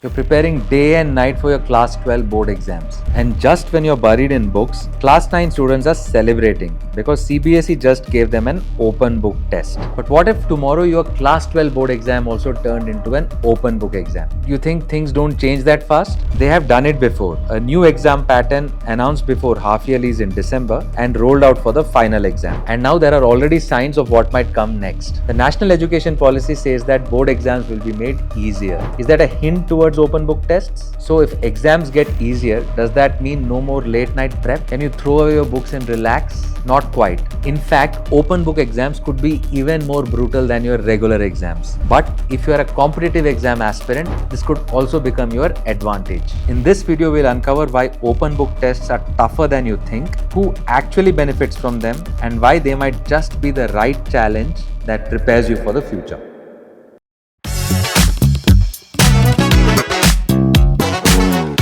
You're preparing day and night for your class 12 board exams. And just when you're buried in books, class 9 students are celebrating because CBSE just gave them an open book test. But what if tomorrow your class 12 board exam also turned into an open book exam? You think things don't change that fast? They have done it before. A new exam pattern announced before half yearlies in December and rolled out for the final exam. And now there are already signs of what might come next. The National Education Policy says that board exams will be made easier. Is that a hint towards open book tests? So if exams get easier, does that mean no more late night prep? Can you throw away your books and relax? Not quite. In fact, open book exams could be even more brutal than your regular exams. But if you are a competitive exam aspirant, this could also become your advantage. In this video, we'll uncover why open book tests are tougher than you think, who actually benefits from them, and why they might just be the right challenge that prepares you for the future.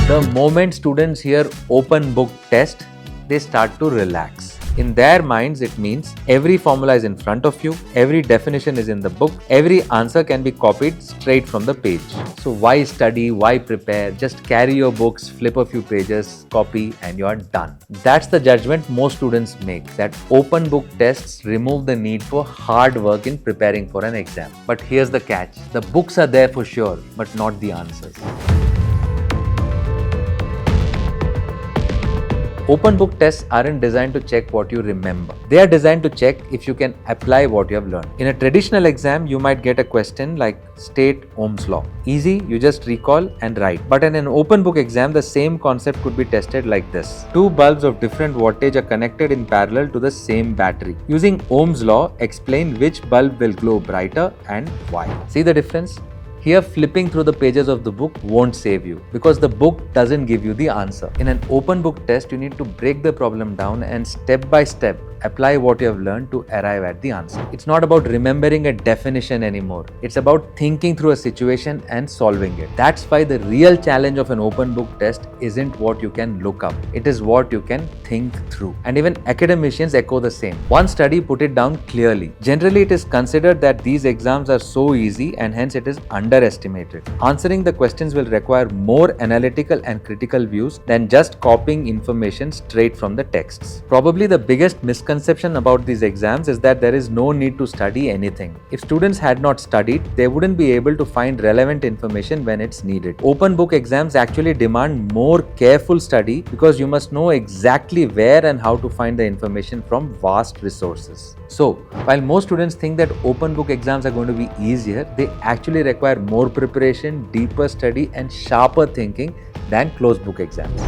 The moment students hear open book test, they start to relax. In their minds, it means every formula is in front of you, every definition is in the book, every answer can be copied straight from the page. So why study, why prepare? Just carry your books, flip a few pages, copy, and you are done. That's the judgment most students make, that open book tests remove the need for hard work in preparing for an exam. But here's the catch. The books are there for sure, but not the answers. Open book tests aren't designed to check what you remember. They are designed to check if you can apply what you have learned. In a traditional exam, you might get a question like state Ohm's law. Easy, you just recall and write. But in an open book exam, the same concept could be tested like this. Two bulbs of different wattage are connected in parallel to the same battery. Using Ohm's law, explain which bulb will glow brighter and why. See the difference? Here, flipping through the pages of the book won't save you because the book doesn't give you the answer. In an open book test, you need to break the problem down and step by step apply what you have learned to arrive at the answer. It's not about remembering a definition anymore. It's about thinking through a situation and solving it. That's why the real challenge of an open book test isn't what you can look up. It is what you can think through. And even academicians echo the same. One study put it down clearly. Generally, it is considered that these exams are so easy and hence it is underestimated. Answering the questions will require more analytical and critical views than just copying information straight from the texts. Probably the biggest misconception about these exams is that there is no need to study anything. If students had not studied, they wouldn't be able to find relevant information when it's needed. Open book exams actually demand more careful study because you must know exactly where and how to find the information from vast resources. So, while most students think that open book exams are going to be easier, they actually require more preparation, deeper study, and sharper thinking than closed book exams.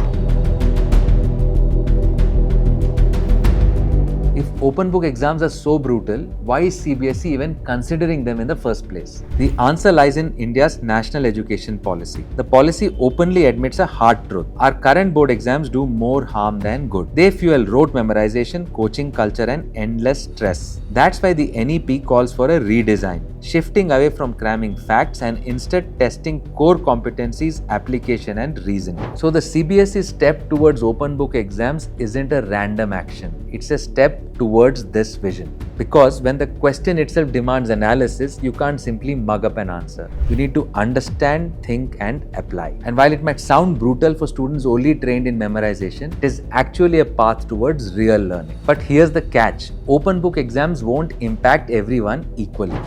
If open book exams are so brutal, why is CBSE even considering them in the first place? The answer lies in India's national education policy. The policy openly admits a hard truth. Our current board exams do more harm than good. They fuel rote memorization, coaching culture, and endless stress. That's why the NEP calls for a redesign, shifting away from cramming facts and instead testing core competencies, application, and reasoning. So the CBSE step towards open book exams isn't a random action. It's a step towards this vision. Because when the question itself demands analysis, you can't simply mug up an answer. You need to understand, think, and apply. And while it might sound brutal for students only trained in memorization, it is actually a path towards real learning. But here's the catch. Open book exams won't impact everyone equally.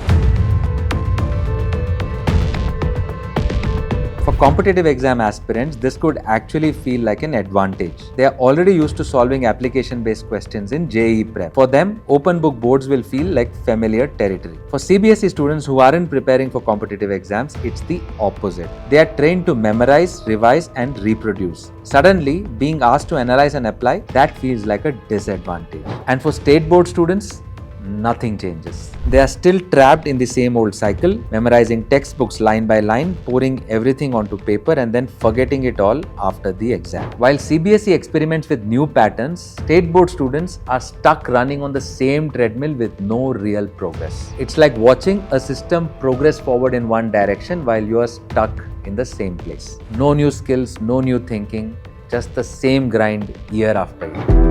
For competitive exam aspirants, this could actually feel like an advantage. They are already used to solving application-based questions in JEE prep. For them, open book boards will feel like familiar territory. For CBSE students who aren't preparing for competitive exams, it's the opposite. They are trained to memorize, revise, and reproduce. Suddenly, being asked to analyze and apply, that feels like a disadvantage. And for state board students, nothing changes. They are still trapped in the same old cycle, memorizing textbooks line by line, pouring everything onto paper and then forgetting it all after the exam. While CBSE experiments with new patterns, state board students are stuck running on the same treadmill with no real progress. It's like watching a system progress forward in one direction while you are stuck in the same place. No new skills, no new thinking, just the same grind year after year.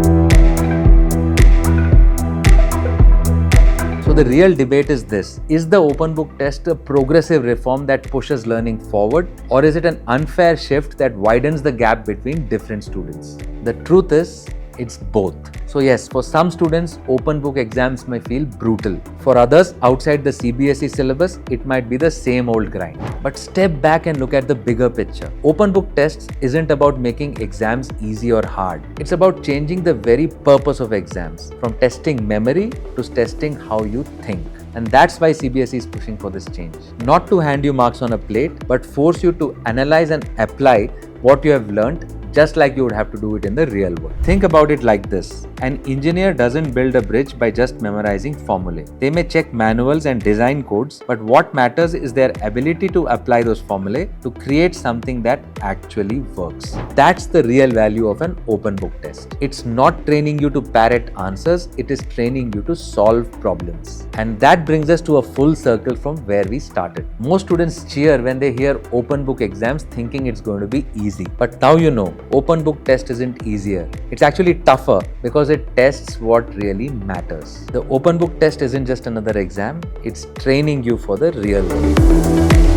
So the real debate is this: is the open book test a progressive reform that pushes learning forward, or is it an unfair shift that widens the gap between different students? The truth is, it's both. So yes, for some students, open book exams may feel brutal. For others, outside the CBSE syllabus, it might be the same old grind. But step back and look at the bigger picture. Open book tests isn't about making exams easy or hard. It's about changing the very purpose of exams, from testing memory to testing how you think. And that's why CBSE is pushing for this change. Not to hand you marks on a plate, but force you to analyze and apply what you have learned, just like you would have to do it in the real world. Think about it like this: an engineer doesn't build a bridge by just memorizing formulae. They may check manuals and design codes, but what matters is their ability to apply those formulae to create something that actually works. That's the real value of an open book test. It's not training you to parrot answers, it is training you to solve problems. And that brings us to a full circle from where we started. Most students cheer when they hear open book exams thinking it's going to be easy. But now you know, open book test isn't easier. It's actually tougher because it tests what really matters. The open book test isn't just another exam, it's training you for the real world.